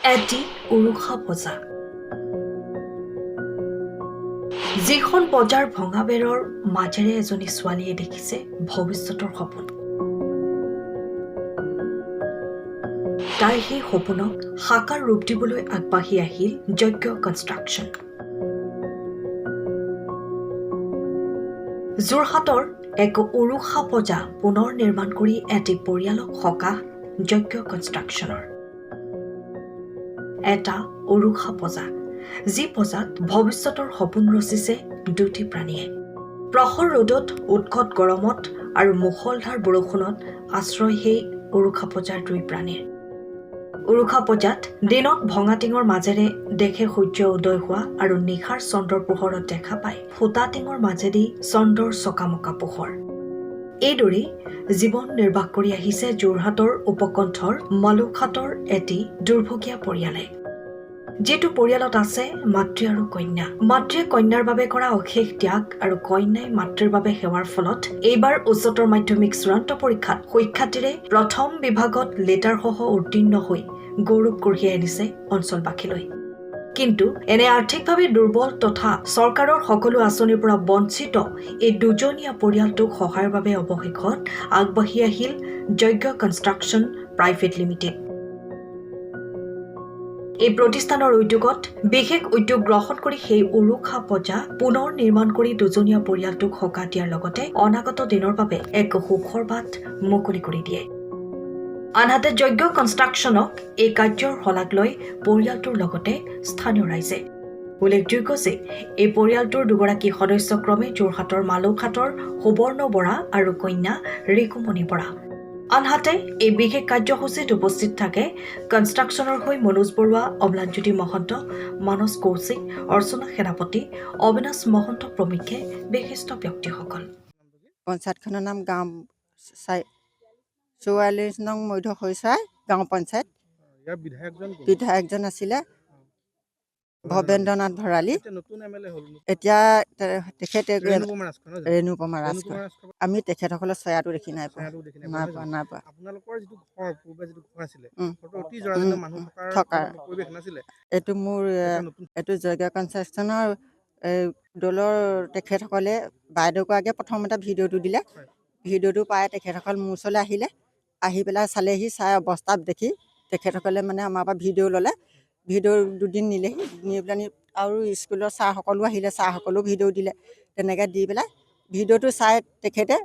এটি উৰুষা পজা যিখন পজাৰ ভঙা বেৰৰ মাজেৰে এজনী ছোৱালীয়ে দেখিছে ভৱিষ্যতৰ সপোন। তাই সেই সপোনক সাকাৰ ৰূপ দিবলৈ আগবাঢ়ি আহিল যজ্ঞ কনষ্ট্ৰাকশ্যন। যোৰহাটৰ এক উৰুষা পজা পুনৰ নিৰ্মাণ কৰি এটি পৰিয়ালক সকাহ যজ্ঞ কনষ্ট্ৰাকশ্যনৰ। এটা উৰুষা পজা, যি পজাত ভৱিষ্যতৰ সপোন ৰচিছে দুটি প্ৰাণীয়ে। প্ৰখৰ ৰ'দত, উৎকট গৰমত আৰু মুষলধাৰ বৰষুণত আশ্ৰয় সেই উৰুষা পজাৰ দুই প্ৰাণীৰ। উৰুষা পজাত দিনত ভঙা টিঙৰ মাজেৰে দেখে সূৰ্য উদয় হোৱা আৰু নিশাৰ চন্দ্ৰৰ পোহৰত দেখা পায় ফুটা টিঙৰ মাজেদি চন্দ্ৰৰ চকামকা পোহৰ। এইদৰেই জীৱন নিৰ্বাহ কৰি আহিছে যোৰহাটৰ উপকণ্ঠৰ মলৌখাটৰ এটি দুৰ্ভগীয়া পৰিয়ালে। যিটো পৰিয়ালত আছে মাতৃ আৰু কন্যা। মাতৃয়ে কন্যাৰ বাবে কৰা অশেষ ত্যাগ আৰু কন্যাই মাতৃৰ বাবে সেৱাৰ ফলত এইবাৰ উচ্চতৰ মাধ্যমিক চূড়ান্ত পৰীক্ষাত সুখ্যাতিৰে প্ৰথম বিভাগত লেটাৰসহ উত্তীৰ্ণ হৈ গৌৰৱ কঢ়িয়াই আনিছে অঞ্চলবাসীলৈ। কিন্তু এনে আৰ্থিকভাৱে দুৰ্বল তথা চৰকাৰৰ সকলো আঁচনিৰ পৰা বঞ্চিত এই দুজনীয়া পৰিয়ালটোক সহায়ৰ বাবে অৱশেষত আগবাঢ়ি আহিল যজ্ঞ কনষ্ট্ৰাকশ্যন প্ৰাইভেট লিমিটেড। এই প্ৰতিষ্ঠানৰ উদ্যোগত বিশেষ উদ্যোগ গ্ৰহণ কৰি সেই উৰুষা পজা পুনৰ নিৰ্মাণ কৰি দুজনীয়া পৰিয়ালটোক সকাহ দিয়াৰ লগতে অনাগত দিনৰ বাবে এক সুখৰ বাট মুকলি কৰি দিয়ে। আনহাতে যজ্ঞ কনষ্ট্ৰাকশ্যনক এই কাৰ্যৰ শলাগ লৈ পৰিয়ালটোৰ লগতে স্থানীয় ৰাইজে। উল্লেখযোগ্য যে এই পৰিয়ালটোৰ দুগৰাকী সদস্য ক্ৰমে যোৰহাটৰ মালৌখাটৰ সুবৰ্ণ বৰা আৰু কন্যা ৰিকুমণি বৰা। আনহাতে এই বিশেষ কাৰ্যসূচীত উপস্থিত থাকে কনষ্ট্ৰাকশ্যনৰ হৈ মনোজ বৰুৱা, অম্লানজ্যোতি মহন্ত, মানস কৌশিক, অৰ্চনা সেনাপতি, অবিনাশ মহন্ত প্ৰমুখ্যে বিশিষ্ট ব্যক্তিসকল। পঞ্চায়তখনৰ নাম গাঁও ৪৪ নং মধ্য খৰিচাই গাঁও পঞ্চায়ত। বিধায়কজন আছিলে ভৱেন্দ্ৰনাথ ভৰালী। এতিয়া তেখেতে ৰেণুপমা ৰাজখোৱা। আমি তেখেতসকলৰ চয়াটো দেখি নাই পোৱা। থকা এইটো মোৰ এইটো যজ্ঞ কনষ্ট্ৰাকশ্যনৰ দলৰ তেখেতসকলে বাইদেউগৰাকীয়ে প্ৰথমতে ভিডিঅ'টো দিলে। ভিডিঅ'টো পাই তেখেতসকল মোৰ ওচৰলৈ আহিলে, আহি পেলাই চালেহি, চাই অৱস্থা দেখি তেখেতসকলে মানে আমাৰ পৰা ভিডিঅ' ল'লে। ভিডিঅ' দুদিন নিলেহি, নি পেলাই আৰু স্কুলৰ ছাৰসকলো আহিলে, ছাৰসকলেও ভিডিঅ' দিলে। তেনেকৈ দি পেলাই ভিডিঅ'টো চাই তেখেতে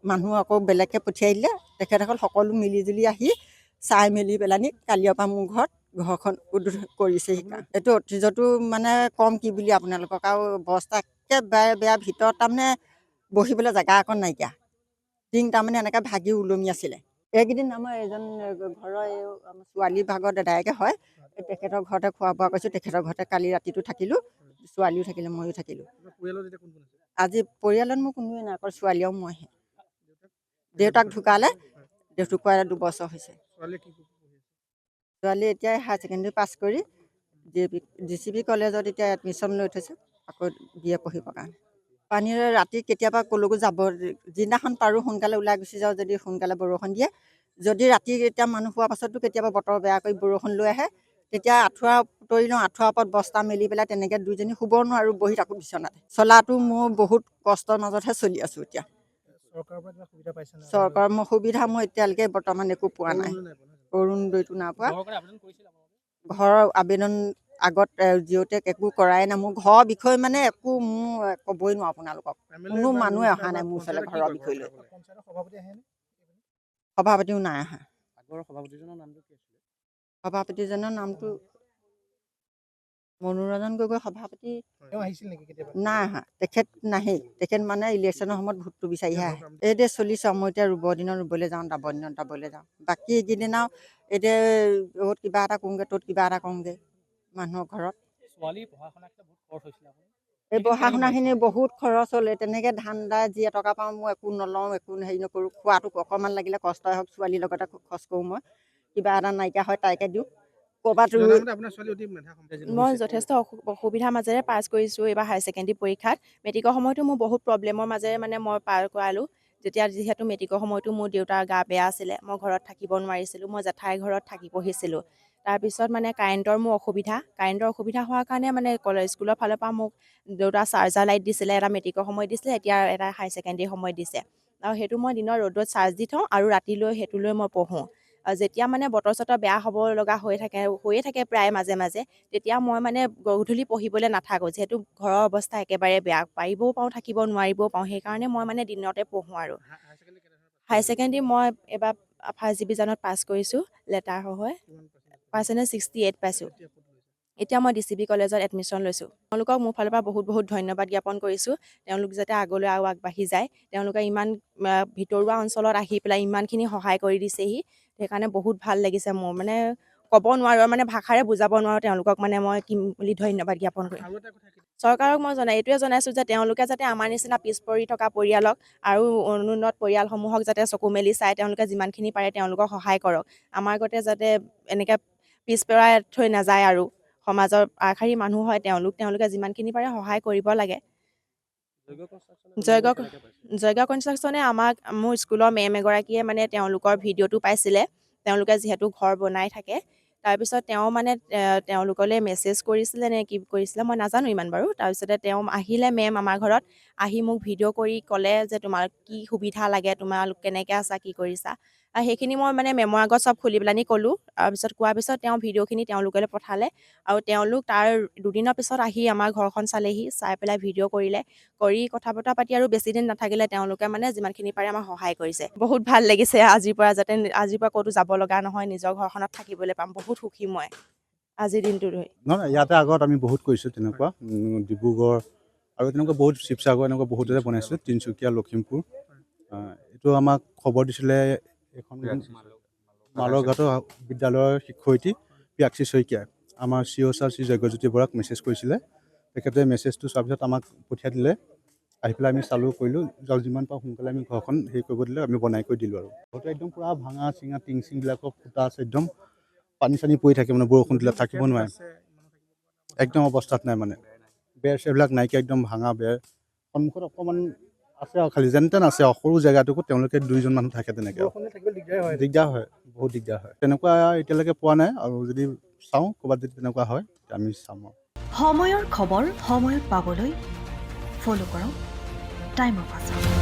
মানুহ আকৌ বেলেগকৈ পঠিয়াই দিলে। তেখেতসকল সকলো মিলিজুলি আহি চাই মেলি পেলানি কালিৰ পৰা মোৰ ঘৰখন উদ্বোধন কৰিছে। এইটো অতীজতো মানে কম কি বুলি আপোনালোকক, আৰু অৱস্থা একেবাৰে বেয়া। ভিতৰত তাৰমানে বহিবলৈ জেগা অকণ নাইকিয়া, টিং তাৰমানে এনেকৈ ভাগি ওলমি আছিলে। এইকেইদিন আমাৰ এজন ঘৰৰ আমাৰ ছোৱালী ভাগৰ দাদায়েকে হয়, তেখেতৰ ঘৰতে খোৱা বোৱা কৰিছোঁ। তেখেতৰ ঘৰতে কালি ৰাতিটো থাকিলোঁ, ছোৱালীও থাকিলে, ময়ো থাকিলোঁ। আজি পৰিয়ালত মোৰ কোনোৱে নাই, অকল ছোৱালী আৰু মইহে। দেউতাক ঢুকালে, ঢুকুৱা 2 বছৰ হৈছে। ছোৱালী এতিয়া হায়াৰ ছেকেণ্ডেৰী পাছ কৰি DCP কলেজত এতিয়া এডমিশ্যন লৈ থৈছে, আকৌ BA পঢ়িবৰ কাৰণে। পানীৰে ৰাতি কেতিয়াবা ক'লৈকো যাব, যিদিনাখন পাৰোঁ সোনকালে ওলাই গুচি যাওঁ, যদি সোনকালে বৰষুণ দিয়ে। যদি ৰাতি এতিয়া মানুহ হোৱাৰ পাছতো কেতিয়াবা বতৰ বেয়া কৰি বৰষুণ লৈ আহে, তেতিয়া আঁঠুৱা তৰি লওঁ, আঁঠুৱাৰ ওপৰত বস্তা মেলি পেলাই তেনেকৈ দুইজনী শুব নোৱাৰোঁ, বহি থাকোঁ বিচনাতে। চলাটো মোৰ বহুত কষ্টৰ মাজতহে চলি আছোঁ এতিয়া। চৰকাৰৰ সুবিধা মই এতিয়ালৈকে বৰ্তমান একো পোৱা নাই। অৰুণোদয়টো নাই পোৱা। ঘৰৰ আবেদন আগত জিঅ'টেক একো কৰাই নাই। মোৰ ঘৰৰ বিষয়ে মানে একো মোৰ ক'বই নোৱাৰোঁ আপোনালোকক। কোনো মানুহে অহা নাই মোৰ ওচৰলৈ ঘৰৰ বিষয় লৈ। সভাপতিও নাই অহা। সভাপতিজনৰ নামটো মনোৰঞ্জন গগৈ সভাপতি নাই অহা। তেখেত নাহেই। তেখেত মানে ইলেকশ্যনৰ সময়ত ভোটটো বিচাৰিহে আহে। এইদে চলিছোঁ। মই এতিয়া ৰুবৰ দিনত ৰুবলৈ যাওঁ, দাবৰ দিনত দাবলৈ যাওঁ। বাকী এইকেইদিন আৰু এতিয়া য'ত কিবা এটা কৰোঁগৈ, ত'ত কিবা এটা কৰোঁগৈ মানুহৰ ঘৰত। এই পঢ়া শুনাখিনি বহুত খৰচ হ'লে। তেনেকৈ ধান দাই যি এটকা পাওঁ মই একো নলওঁ, একো হেৰি নকৰোঁ। খোৱাটো অকণমান লাগিলে কষ্টই হওক, ছোৱালীৰ লগতে খৰচ কৰোঁ। মই কিবা এটা নাইকিয়া হয় তাইকে দিওঁ। ক'ৰবাত মই যথেষ্ট অসুবিধাৰ মাজেৰে পাছ কৰিছোঁ এইবাৰ হায়াৰ ছেকেণ্ডেৰী পৰীক্ষাত। মেট্ৰিকৰ সময়তো মোৰ বহুত প্ৰব্লেমৰ মাজেৰে মানে মই পাৰ কৰালোঁ। যিহেতু মেট্ৰিকৰ সময়তো মোৰ দেউতাৰ গা বেয়া আছিলে, মই ঘৰত থাকিব নোৱাৰিছিলোঁ। মই জেঠাইৰ ঘৰত থাকি পঢ়িছিলোঁ। তাৰপিছত মানে কাৰেণ্টৰ মোৰ অসুবিধা হোৱাৰ কাৰণে মানে স্কুলৰ ফালৰ পৰা মোক দুটা চাৰ্জাৰ লাইট দিছিলে, এটা মেট্ৰিকৰ সময়ত দিছিলে, এতিয়া এটা হায়াৰ ছেকেণ্ডেৰী সময়ত দিছে। আৰু সেইটো মই দিনৰ ৰ'দত চাৰ্জ দি থওঁ আৰু ৰাতিলৈ সেইটো লৈ মই পঢ়োঁ। যেতিয়া মানে বতৰ চতৰ বেয়া হ'ব লগা হৈয়ে থাকে প্ৰায় মাজে মাজে, তেতিয়া মই মানে গধূলি পঢ়িবলৈ নাথাকোঁ, যিহেতু ঘৰৰ অৱস্থা একেবাৰে বেয়া, পাৰিবও পাৰোঁ থাকিব নোৱাৰিবও পাৰোঁ, সেইকাৰণে মই মানে দিনতে পঢ়োঁ। আৰু হায়াৰ ছেকেণ্ডেৰী মই এবাৰ ফাৰ্ষ্ট ডিভিজনত পাছ কৰিছোঁ লেটাৰ হৈ, পাৰ্চেণ্টেজ 68 পাইছোঁ। এতিয়া মই DCB কলেজত এডমিশ্যন লৈছোঁ। তেওঁলোকক মোৰ ফালৰ পৰা বহুত বহুত ধন্যবাদ জ্ঞাপন কৰিছোঁ। তেওঁলোক যাতে আগলৈ আৰু আগবাঢ়ি যায়, তেওঁলোকে ইমান ভিতৰুৱা অঞ্চলত আহি পেলাই ইমানখিনি সহায় কৰি দিছেহি, সেইকাৰণে বহুত ভাল লাগিছে মোৰ, মানে ক'ব নোৱাৰোঁ, মানে ভাষাৰে বুজাব নোৱাৰোঁ তেওঁলোকক মানে মই কি বুলি ধন্যবাদ জ্ঞাপন কৰিম। চৰকাৰক মই এইটোৱে জনাইছোঁ যে তেওঁলোকে যাতে আমাৰ নিচিনা পিছ পৰি থকা পৰিয়ালক আৰু অনুন্নত পৰিয়ালসমূহক যাতে চকু মেলি চাই, তেওঁলোকে যিমানখিনি পাৰে তেওঁলোকক সহায় কৰক। আমাৰ গতে যাতে এনেকৈ পিছ পেলাই থৈ নাযায়, আৰু সমাজৰ আগশাৰী মানুহ হয় তেওঁলোকে যিমানখিনি পাৰে সহায় কৰিব লাগে। জয়গ কনষ্ট্ৰাকশ্যনে মোৰ স্কুলৰ মেম এগৰাকীয়ে মানে তেওঁলোকৰ ভিডিঅ'টো পাইছিলে, তেওঁলোকে যিহেতু ঘৰ বনাই থাকে। তাৰপিছত তেওঁ মানে তেওঁলোকলৈ মেছেজ কৰিছিলে নে কি কৰিছিলে মই নাজানো ইমান বাৰু। তাৰপিছতে তেওঁ আহিলে মেম আমাৰ ঘৰত, আহি মোক ভিডিঅ' কৰি ক'লে যে তোমাৰ কি সুবিধা লাগে, তোমালোক কেনেকৈ আছা, কি কৰিছা। সেইখিনি মই মানে মেমৰ আগত চব খুলি পেলানি ক'লোঁ। তাৰপিছত কোৱাৰ পিছত তেওঁ ভিডিঅ'খিনি তেওঁলোকলৈ পঠালে, আৰু তেওঁলোক তাৰ দুদিনৰ পিছত আহি আমাৰ ঘৰখন চালেহি, চাই পেলাই ভিডিঅ' কৰিলে, কৰি কথা বতৰা পাতি আৰু বেছিদিন নাথাকিলে তেওঁলোকে মানে যিমানখিনি পাৰে আমাক সহায় কৰিছে। বহুত ভাল লাগিছে, আজিৰ পৰা ক'তো যাব লগা নহয়, নিজৰ ঘৰখনত থাকিবলৈ পাম, বহুত সুখী মই আজিৰ দিনটো ধৰি। নহয়, ইয়াতে আগত আমি বহুত কৰিছোঁ তেনেকুৱা, ডিব্ৰুগড় আৰু তেনেকুৱা বহুত, শিৱসাগৰ এনেকুৱা বহুততে বনাইছোঁ, তিনিচুকীয়া, লখিমপুৰ। এইটো আমাক খবৰ দিছিলে এখন মালৰঘাটৰ বিদ্যালয়ৰ শিক্ষয়িত্ৰী প্ৰিয়াক্ষী শইকীয়া, আমাৰ CO ছাৰ শ্ৰী যজ্ঞজ্যোতি বৰাক মেছেজ কৰিছিলে। তেখেতে মেছেজটো চোৱাৰ পিছত আমাক পঠিয়াই দিলে, আহি পেলাই আমি চালু কৰিলোঁ, যিমান পাৰোঁ সোনকালে আমি ঘৰখন হেৰি কৰিব দিলে, আমি বনাই কৰি দিলোঁ। আৰু ঘৰটো একদম পূৰা ভাঙা চিঙা, টিং চিংবিলাকৰ ফুটা আছে, একদম পানী চানী পৰি থাকে, মানে বৰষুণ দিলে থাকিব নোৱাৰে, একদম অৱস্থাত নাই, মানে বেৰ চেৰবিলাক নাইকিয়া, একদম ভাঙা বেৰ। সন্মুখত অকণমান আছে আৰু খালি যেন তেন আছে, সৰু জেগাটোকো তেওঁলোকে 2জন মানুহ থাকে, তেনেকৈ দিগদাৰ হয়, বহুত দিগদাৰ হয়। তেনেকুৱা এতিয়ালৈকে পোৱা নাই, আৰু যদি চাওঁ ক'ৰবাত যদি তেনেকুৱা হয় আমি চাম। সময়ৰ খবৰ সময়ত পাবলৈ ফ'ল' কৰক টাইম অফ আছাম।